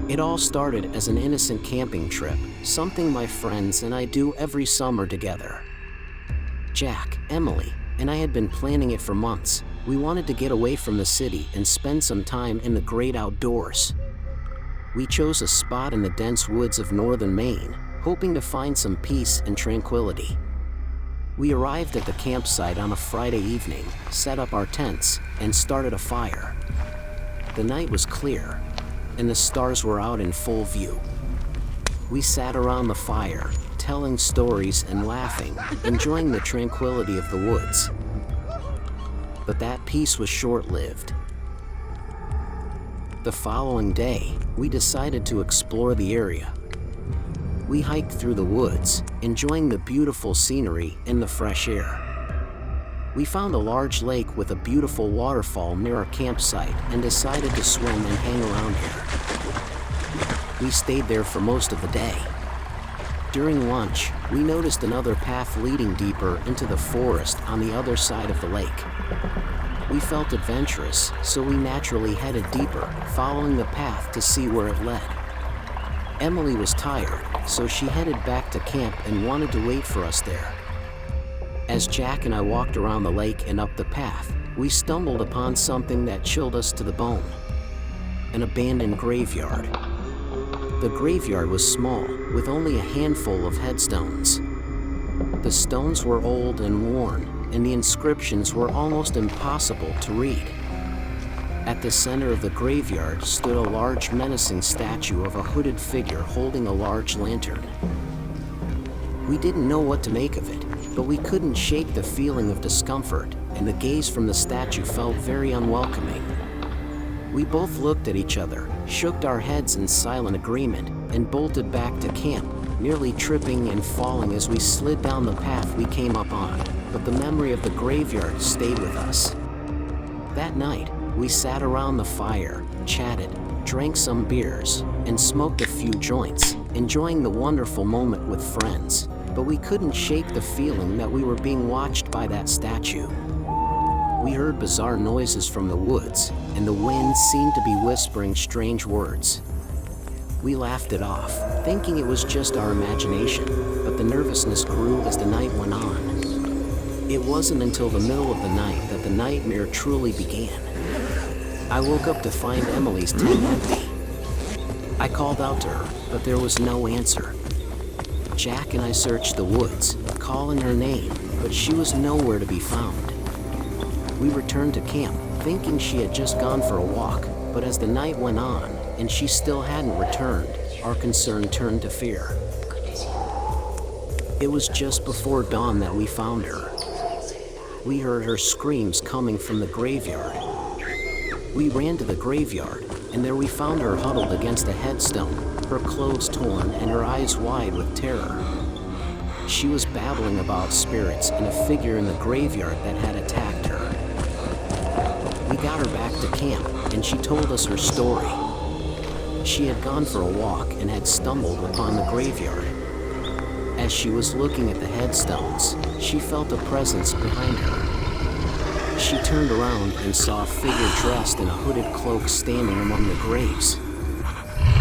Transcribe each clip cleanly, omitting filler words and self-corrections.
It all started as an innocent camping trip, something my friends and I do every summer together. Jack, Emily, and I had been planning it for months. We wanted to get away from the city and spend some time in the great outdoors. We chose a spot in the dense woods of northern Maine, hoping to find some peace and tranquility. We arrived at the campsite on a Friday evening, set up our tents, and started a fire. The night was clear, and the stars were out in full view. We sat around the fire, telling stories and laughing, enjoying the tranquility of the woods. But that peace was short-lived. The following day, we decided to explore the area. We hiked through the woods, enjoying the beautiful scenery and the fresh air. We found a large lake with a beautiful waterfall near our campsite and decided to swim and hang around here. We stayed there for most of the day. During lunch, we noticed another path leading deeper into the forest on the other side of the lake. We felt adventurous, so we naturally headed deeper, following the path to see where it led. Emily was tired, so she headed back to camp and wanted to wait for us there. As Jack and I walked around the lake and up the path, we stumbled upon something that chilled us to the bone: an abandoned graveyard. The graveyard was small, with only a handful of headstones. The stones were old and worn, and the inscriptions were almost impossible to read. At the center of the graveyard stood a large, menacing statue of a hooded figure holding a large lantern. We didn't know what to make of it, but we couldn't shake the feeling of discomfort, and the gaze from the statue felt very unwelcoming. We both looked at each other, shook our heads in silent agreement, and bolted back to camp, nearly tripping and falling as we slid down the path we came up on. But the memory of the graveyard stayed with us. That night, we sat around the fire, chatted, drank some beers, and smoked a few joints, enjoying the wonderful moment with friends. But we couldn't shake the feeling that we were being watched by that statue. We heard bizarre noises from the woods, and the wind seemed to be whispering strange words. We laughed it off, thinking it was just our imagination, but the nervousness grew as the night went on. It wasn't until the middle of the night that the nightmare truly began. I woke up to find Emily's tent empty. I called out to her, but there was no answer. Jack and I searched the woods, calling her name, but she was nowhere to be found. We returned to camp, thinking she had just gone for a walk, but as the night went on, and she still hadn't returned, our concern turned to fear. It was just before dawn that we found her. We heard her screams coming from the graveyard. We ran to the graveyard, and there we found her huddled against a headstone, her clothes torn and her eyes wide with terror. She was babbling about spirits and a figure in the graveyard that had attacked her. We got her back to camp, and she told us her story. She had gone for a walk and had stumbled upon the graveyard. As she was looking at the headstones, she felt a presence behind her. She turned around and saw a figure dressed in a hooded cloak standing among the graves.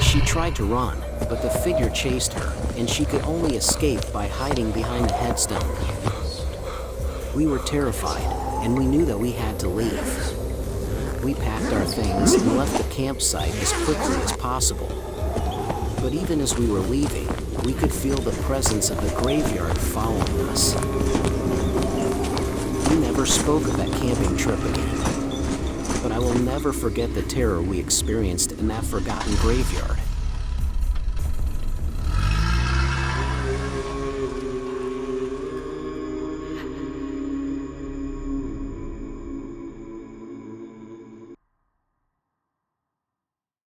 She tried to run, but the figure chased her, and she could only escape by hiding behind the headstone. We were terrified, and we knew that we had to leave. We packed our things and left the campsite as quickly as possible. But even as we were leaving, we could feel the presence of the graveyard following us. We never spoke of that camping trip again, but I will never forget the terror we experienced in that forgotten graveyard.